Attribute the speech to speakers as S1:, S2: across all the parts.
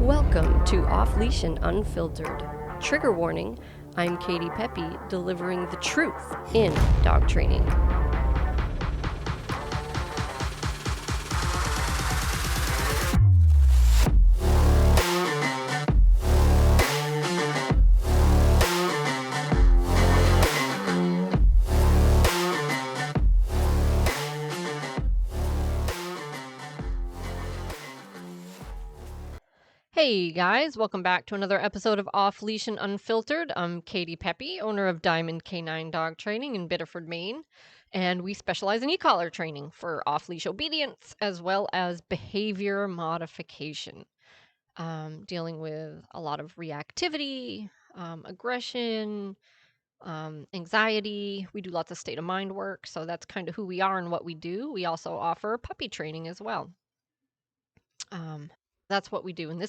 S1: Welcome to Off Leash and Unfiltered. Trigger warning, I'm Katie Pepe, delivering the truth in dog training. Hey guys, welcome back to another episode of Off Leash and Unfiltered. I'm Katie Pepe, owner of Diamond K9 Dog Training in Biddeford, Maine, and we specialize in e-collar training for off-leash obedience as well as behavior modification, dealing with a lot of reactivity, aggression, anxiety. We do lots of state of mind work, so that's kind of who we are and what we do. We also offer puppy training as well. That's what we do. And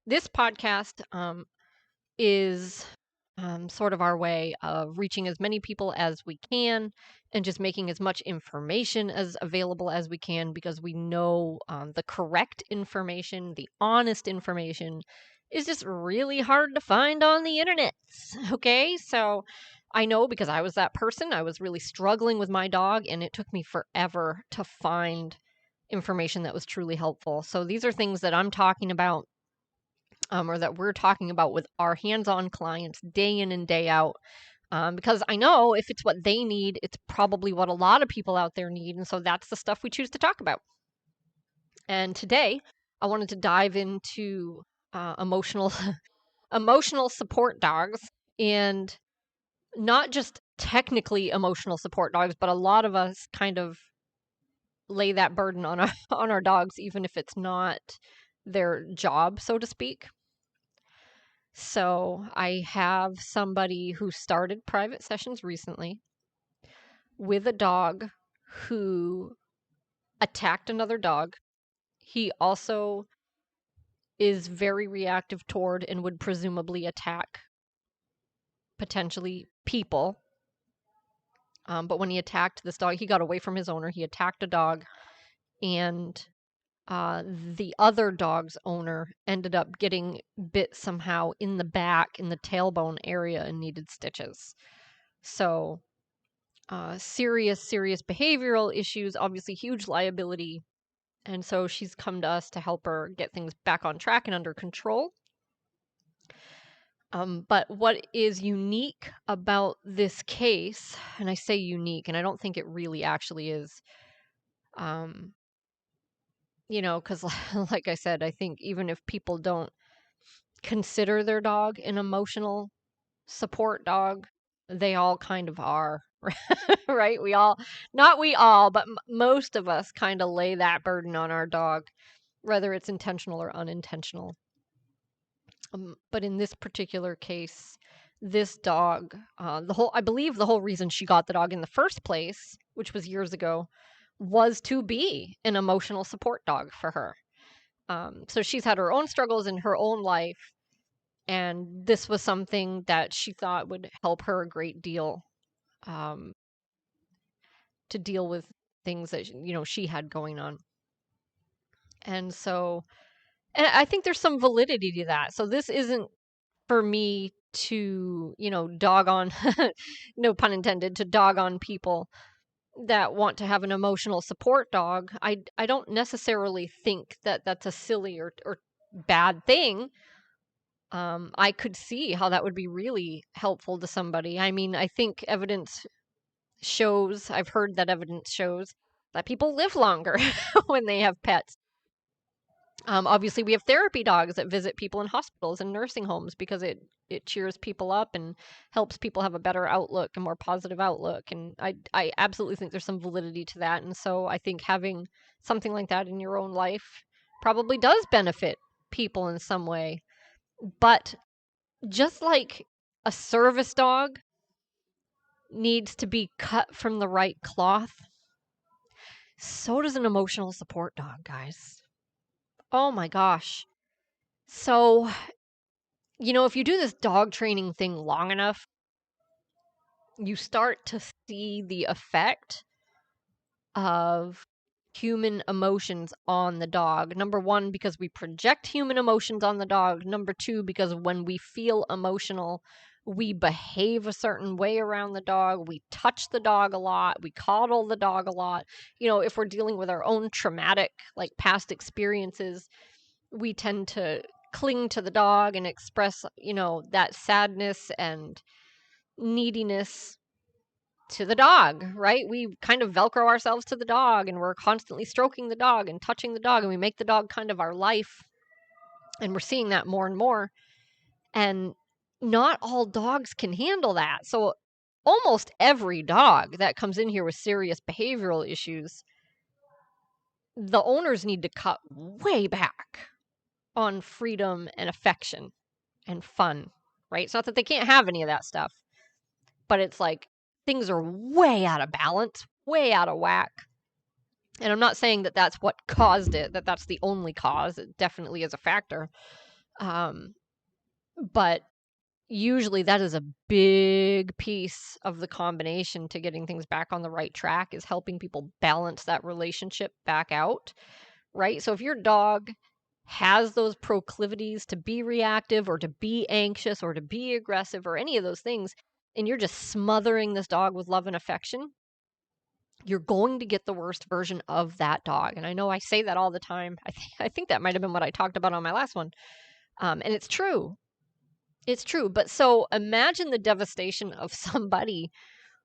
S1: this podcast is sort of our way of reaching as many people as we can and just making as much information as available as we can, because we know the correct information, the honest information is just really hard to find on the internet. Okay, so I know, because I was that person. I was really struggling with my dog, and it took me forever to find information that was truly helpful. So these are things that I'm talking about, or that we're talking about with our hands-on clients day in and day out, because I know if it's what they need, it's probably what a lot of people out there need. And so that's the stuff we choose to talk about. And today I wanted to dive into emotional support dogs, and not just technically emotional support dogs, but a lot of us kind of lay that burden on our dogs, even if it's not their job, so to speak. So I have somebody who started private sessions recently with a dog who attacked another dog. He also is very reactive toward and would presumably attack potentially people. But when he attacked this dog, he got away from his owner. He attacked a dog, and the other dog's owner ended up getting bit somehow in the back, in the tailbone area, and needed stitches. So serious behavioral issues, obviously huge liability. And so she's come to us to help her get things back on track and under control. But what is unique about this case, and I say unique, and I don't think it really actually is, because like I said, I think even if people don't consider their dog an emotional support dog, they all kind of are, right? Not we all, but most of us kind of lay that burden on our dog, whether it's intentional or unintentional. But in this particular case, this dog, I believe the whole reason she got the dog in the first place, which was years ago, was to be an emotional support dog for her. So she's had her own struggles in her own life, and this was something that she thought would help her a great deal, to deal with things that she had going on. And so, and I think there's some validity to that. So this isn't for me to, dog on, no pun intended, to dog on people that want to have an emotional support dog. I don't necessarily think that that's a silly or bad thing. I could see how that would be really helpful to somebody. I mean, I think evidence shows, I've heard that evidence shows that people live longer when they have pets. Obviously, we have therapy dogs that visit people in hospitals and nursing homes because it cheers people up and helps people have a better outlook, a more positive outlook. And I absolutely think there's some validity to that. And so I think having something like that in your own life probably does benefit people in some way. But just like a service dog needs to be cut from the right cloth, so does an emotional support dog, guys. Oh my gosh. So, if you do this dog training thing long enough, you start to see the effect of human emotions on the dog. Number one, because we project human emotions on the dog. Number two, because when we feel emotional, we behave a certain way around the dog. We touch the dog a lot. We coddle the dog a lot. If we're dealing with our own traumatic, like past experiences, we tend to cling to the dog and express, that sadness and neediness to the dog, right? We kind of Velcro ourselves to the dog and we're constantly stroking the dog and touching the dog and we make the dog kind of our life. And we're seeing that more and more. And not all dogs can handle that. So almost every dog that comes in here with serious behavioral issues, the owners need to cut way back on freedom and affection and fun, right? It's not that they can't have any of that stuff, but it's like things are way out of balance, way out of whack. And I'm not saying that that's what caused it, that that's the only cause. It definitely is a factor. But usually that is a big piece of the combination to getting things back on the right track, is helping people balance that relationship back out, right? So if your dog has those proclivities to be reactive or to be anxious or to be aggressive or any of those things, and you're just smothering this dog with love and affection, you're going to get the worst version of that dog. And I know I say that all the time. I think that might have been what I talked about on my last one. And it's true. It's true. But so imagine the devastation of somebody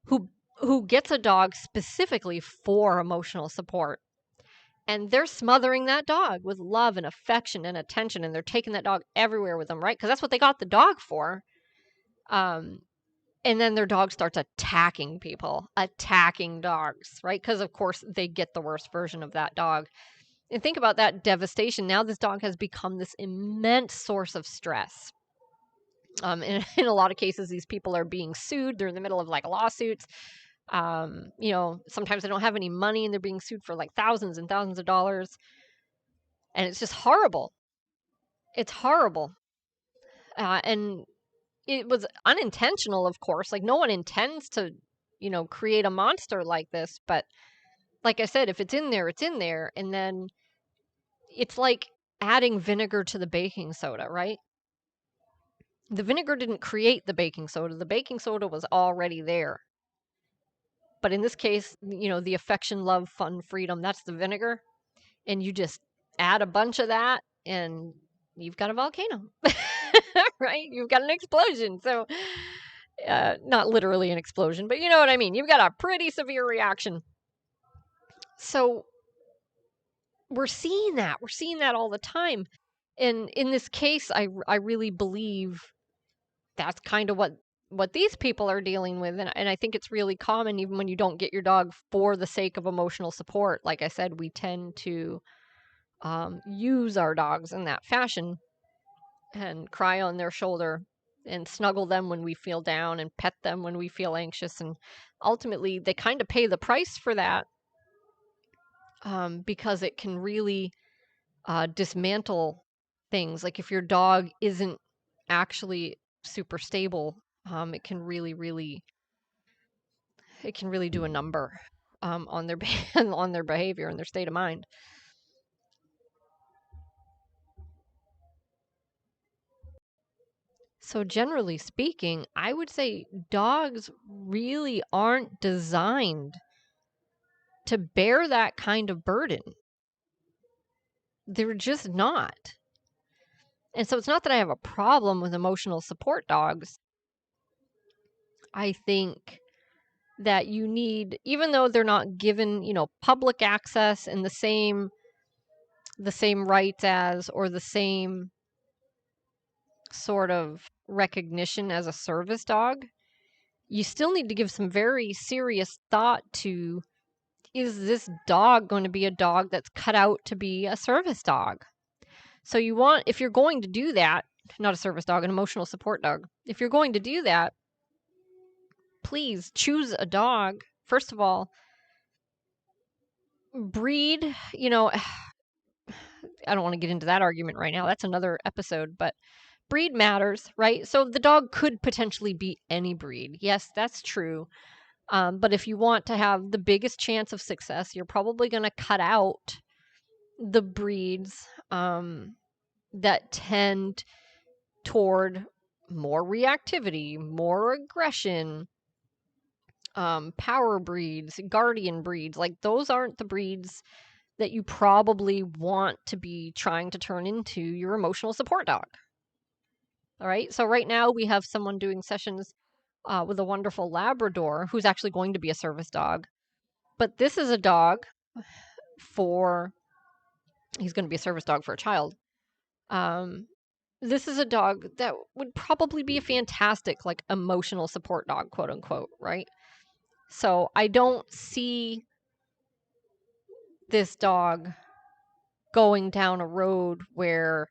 S1: who gets a dog specifically for emotional support. And they're smothering that dog with love and affection and attention, and they're taking that dog everywhere with them, right? Because that's what they got the dog for. And then their dog starts attacking people, attacking dogs, right? Because, of course, they get the worst version of that dog. And think about that devastation. Now this dog has become this immense source of stress. In a lot of cases, these people are being sued. They're in the middle of like lawsuits. Sometimes they don't have any money and they're being sued for like thousands and thousands of dollars. And it's just horrible. It's horrible. And it was unintentional, of course. Like no one intends to, create a monster like this. But like I said, if it's in there, it's in there. And then it's like adding vinegar to the baking soda, right? The vinegar didn't create the baking soda. The baking soda was already there. But in this case, the affection, love, fun, freedom, that's the vinegar. And you just add a bunch of that and you've got a volcano, right? You've got an explosion. So, not literally an explosion, but you know what I mean? You've got a pretty severe reaction. So, we're seeing that. We're seeing that all the time. And in this case, I really believe that's kind of what these people are dealing with. And I think it's really common, even when you don't get your dog for the sake of emotional support. Like I said, we tend to use our dogs in that fashion and cry on their shoulder and snuggle them when we feel down and pet them when we feel anxious. And ultimately, they kind of pay the price for that, because it can really dismantle things. Like if your dog isn't actually super stable, it can really, really, do a number on their on their behavior and their state of mind. So generally speaking, I would say dogs really aren't designed to bear that kind of burden. They're just not. And so it's not that I have a problem with emotional support dogs. I think that you need, even though they're not given, public access and the same rights as, or the same sort of recognition as a service dog, you still need to give some very serious thought to, is this dog going to be a dog that's cut out to be a service dog? So if you're going to do that, not a service dog, an emotional support dog, if you're going to do that, please choose a dog. First of all, breed, I don't want to get into that argument right now. That's another episode, but breed matters, right? So the dog could potentially be any breed. Yes, that's true. But if you want to have the biggest chance of success, you're probably going to cut out the breeds that tend toward more reactivity, more aggression, power breeds, guardian breeds. Like, those aren't the breeds that you probably want to be trying to turn into your emotional support dog. All right. So right now we have someone doing sessions with a wonderful Labrador who's actually going to be a service dog. But this is a dog he's going to be a service dog for a child. This is a dog that would probably be a fantastic, like, emotional support dog, quote unquote, right? So I don't see this dog going down a road where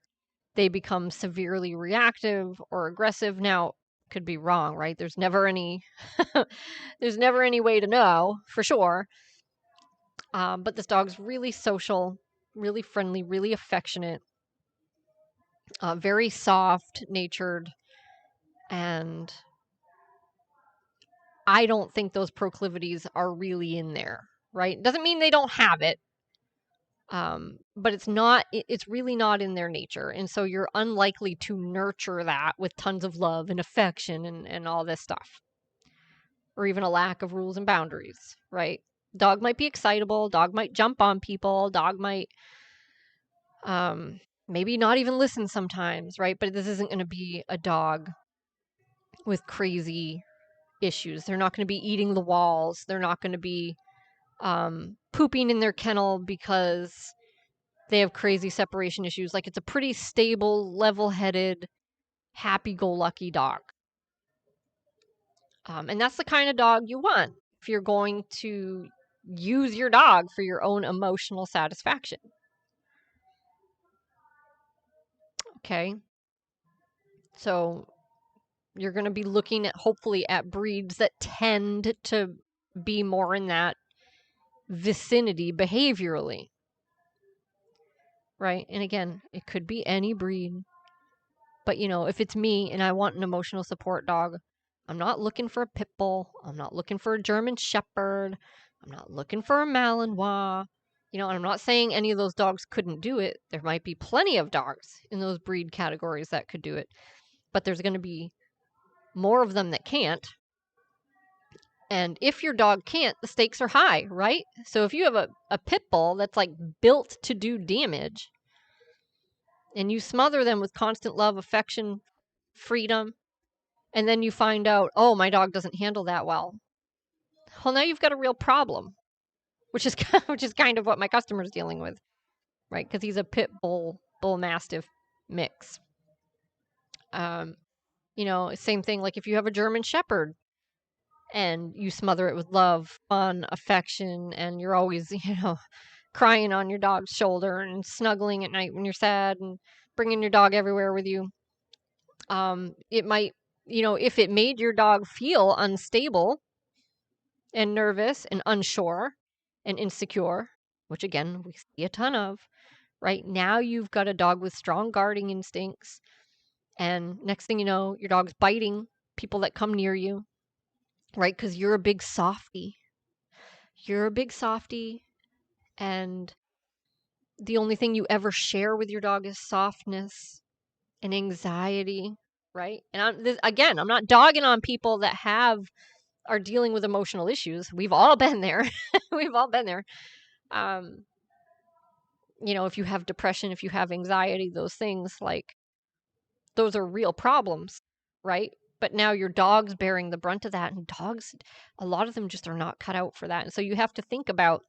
S1: they become severely reactive or aggressive. Now, could be wrong, right? There's never any there's never any way to know for sure. But this dog's really social, really friendly, really affectionate, very soft natured, and I don't think those proclivities are really in there, right? Doesn't mean they don't have it, but it's really not in their nature. And so you're unlikely to nurture that with tons of love and affection and all this stuff, or even a lack of rules and boundaries, right? Dog might be excitable, dog might jump on people, dog might maybe not even listen sometimes, right? But this isn't going to be a dog with crazy issues. They're not going to be eating the walls. They're not going to be pooping in their kennel because they have crazy separation issues. Like, it's a pretty stable, level-headed, happy-go-lucky dog. And that's the kind of dog you want if you're going to use your dog for your own emotional satisfaction. Okay. So you're going to be looking at, hopefully, at breeds that tend to be more in that vicinity behaviorally. Right? And again, it could be any breed. But, if it's me and I want an emotional support dog, I'm not looking for a pit bull. I'm not looking for a German shepherd. I'm not looking for a Malinois. And I'm not saying any of those dogs couldn't do it. There might be plenty of dogs in those breed categories that could do it. But there's going to be more of them that can't. And if your dog can't, the stakes are high, right? So if you have a pit bull that's, like, built to do damage, and you smother them with constant love, affection, freedom, and then you find out, oh, my dog doesn't handle that well. Well, now you've got a real problem, which is kind of what my customer's dealing with, right? Because he's a pit bull mastiff mix. Same thing. Like, if you have a German shepherd and you smother it with love, fun, affection, and you're always, crying on your dog's shoulder and snuggling at night when you're sad and bringing your dog everywhere with you, it might, if it made your dog feel unstable and nervous and unsure and insecure, which again, we see a ton of, right? Now you've got a dog with strong guarding instincts. And next thing you know, your dog's biting people that come near you, right? Because you're a big softy. You're a big softy. And the only thing you ever share with your dog is softness and anxiety, right? And I'm not dogging on people that are dealing with emotional issues. We've all been there. We've all been there. If you have depression, if you have anxiety, those things, like, those are real problems, right? But now your dog's bearing the brunt of that, and dogs, a lot of them just are not cut out for that. And so you have to think about,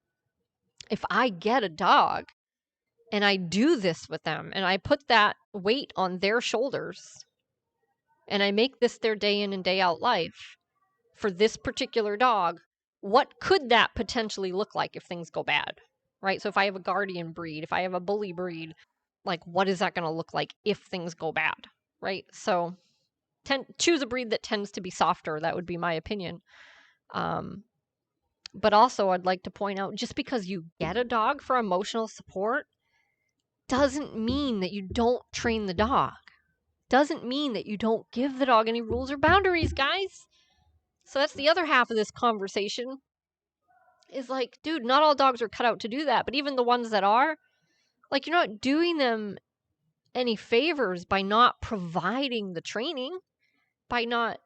S1: if I get a dog and I do this with them and I put that weight on their shoulders and I make this their day in and day out life for this particular dog, what could that potentially look like if things go bad, right? So if I have a guardian breed, if I have a bully breed, like, what is that going to look like if things go bad, right? So choose a breed that tends to be softer. That would be my opinion. But also, I'd like to point out, just because you get a dog for emotional support doesn't mean that you don't train the dog. Doesn't mean that you don't give the dog any rules or boundaries, guys. So that's the other half of this conversation is like, dude, not all dogs are cut out to do that. But even the ones that are, like, you're not doing them any favors by not providing the training, by not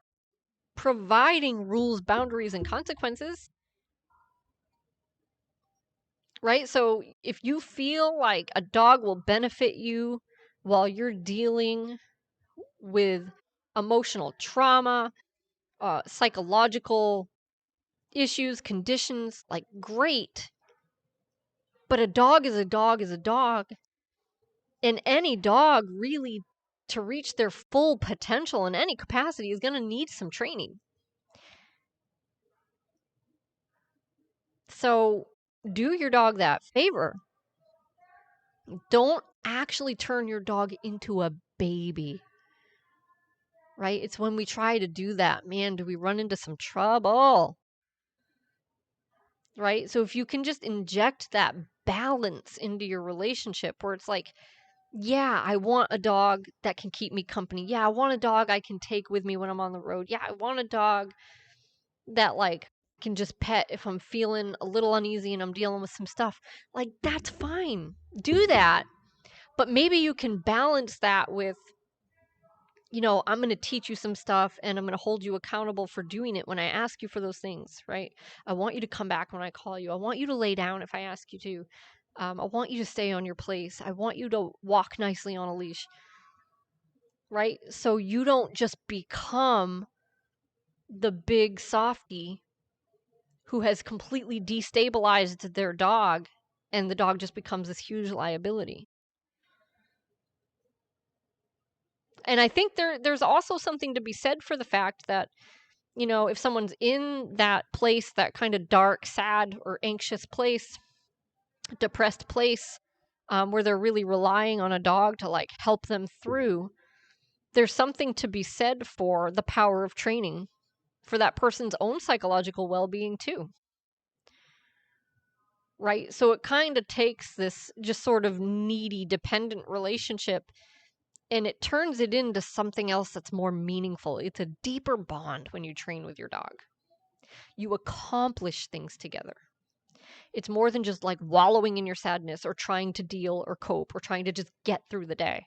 S1: providing rules, boundaries, and consequences. Right? So if you feel like a dog will benefit you while you're dealing with emotional trauma, psychological issues, conditions, like great. But a dog is a dog is a dog. And any dog really to reach their full potential in any capacity is going to need some training. So do your dog that favor. Don't actually turn your dog into a baby. Right? It's when we try to do that, man, do we run into some trouble? Right? So if you can just inject that balance into your relationship where it's like, yeah, I want a dog that can keep me company. Yeah, I want a dog I can take with me when I'm on the road. Yeah, I want a dog that like can just pet if I'm feeling a little uneasy and I'm dealing with some stuff. Like that's fine. Do that. But maybe you can balance that with, I'm going to teach you some stuff and I'm going to hold you accountable for doing it when I ask you for those things, right? I want you to come back when I call you. I want you to lay down if I ask you to. I want you to stay on your place. I want you to walk nicely on a leash, right? So you don't just become the big softie who has completely destabilized their dog and the dog just becomes this huge liability. And I think there's also something to be said for the fact that, if someone's in that place, that kind of dark, sad, or anxious place, depressed place, where they're really relying on a dog to like help them through, there's something to be said for the power of training for that person's own psychological well-being too. Right? So it kind of takes this just sort of needy, dependent relationship and it turns it into something else that's more meaningful. It's a deeper bond when you train with your dog. You accomplish things together. It's more than just like wallowing in your sadness or trying to deal or cope or trying to just get through the day,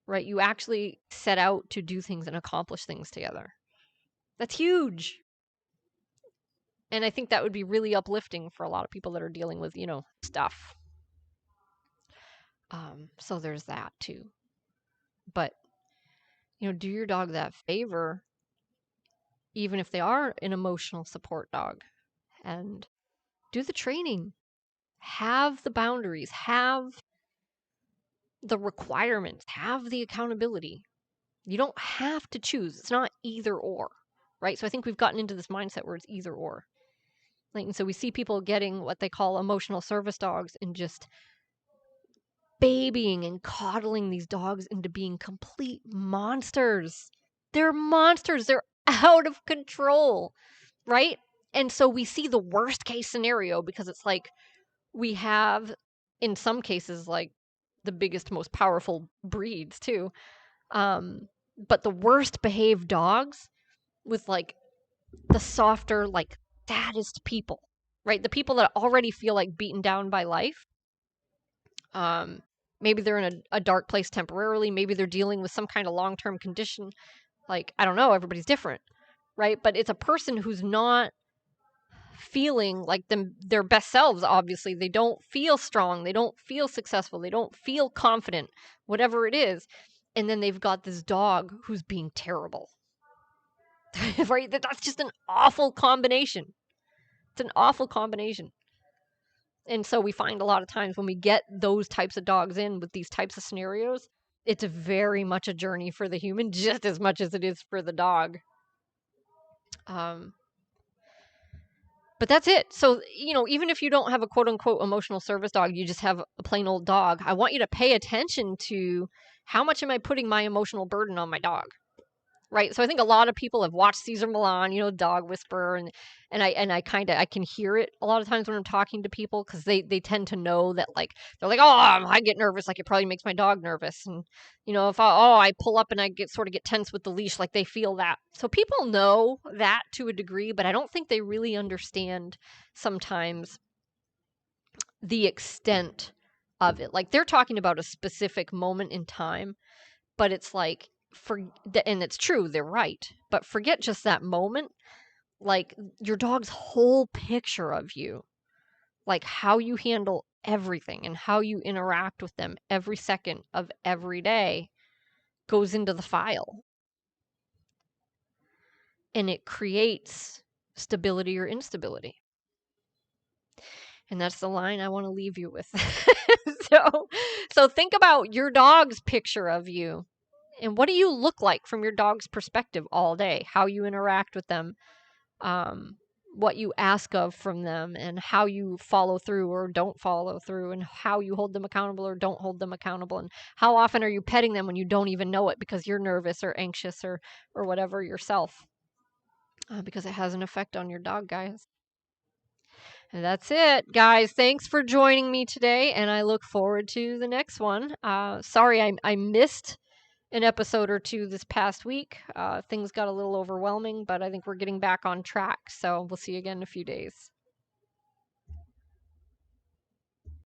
S1: right? You actually set out to do things and accomplish things together. That's huge. And I think that would be really uplifting for a lot of people that are dealing with, stuff. So there's that too. But, do your dog that favor, even if they are an emotional support dog, and do the training. Have the boundaries, have the requirements, have the accountability. You don't have to choose. It's not either or, right? So I think we've gotten into this mindset where it's either or. Like, and so we see people getting what they call emotional service dogs and just babying and coddling these dogs into being complete monsters. They're monsters. They're out of control, right? And so we see the worst case scenario because it's like we have, in some cases, like the biggest, most powerful breeds too. But the worst behaved dogs with like the softer, like saddest people, right? The people that already feel like beaten down by life. Maybe they're in a dark place temporarily. Maybe they're dealing with some kind of long-term condition. Like, I don't know, everybody's different, right? But it's a person who's not feeling like their best selves. Obviously, they don't feel strong, they don't feel successful, they don't feel confident, whatever it is. And then they've got this dog who's being terrible. Right? That's just an awful combination. It's an awful combination. And so we find a lot of times when we get those types of dogs in with these types of scenarios, it's very much a journey for the human just as much as it is for the dog. But that's it. So, even if you don't have a quote unquote emotional service dog, you just have a plain old dog, I want you to pay attention to how much am I putting my emotional burden on my dog, right? So I think a lot of people have watched Cesar Millan, Dog Whisperer, and I kind of I can hear it a lot of times when I'm talking to people because they tend to know that like they're like, oh, I get nervous, like it probably makes my dog nervous, and if I pull up and I get tense with the leash, like they feel that. So people know that to a degree, but I don't think they really understand sometimes the extent of it. Like they're talking about a specific moment in time, but it's like and it's true, they're right. But forget just that moment, like your dog's whole picture of you, like how you handle everything and how you interact with them every second of every day goes into the file, and it creates stability or instability. And that's the line I want to leave you with. so so think about your dog's picture of you, and what do you look like from your dog's perspective all day, how you interact with them, um, what you ask of from them, and how you follow through or don't follow through, and how you hold them accountable or don't hold them accountable, and how often are you petting them when you don't even know it because you're nervous or anxious or whatever yourself, because it has an effect on your dog, guys. And that's it, guys. Thanks for joining me today, and I look forward to the next one. Sorry I missed an episode or two this past week. Things got a little overwhelming, but I think we're getting back on track. So we'll see you again in a few days.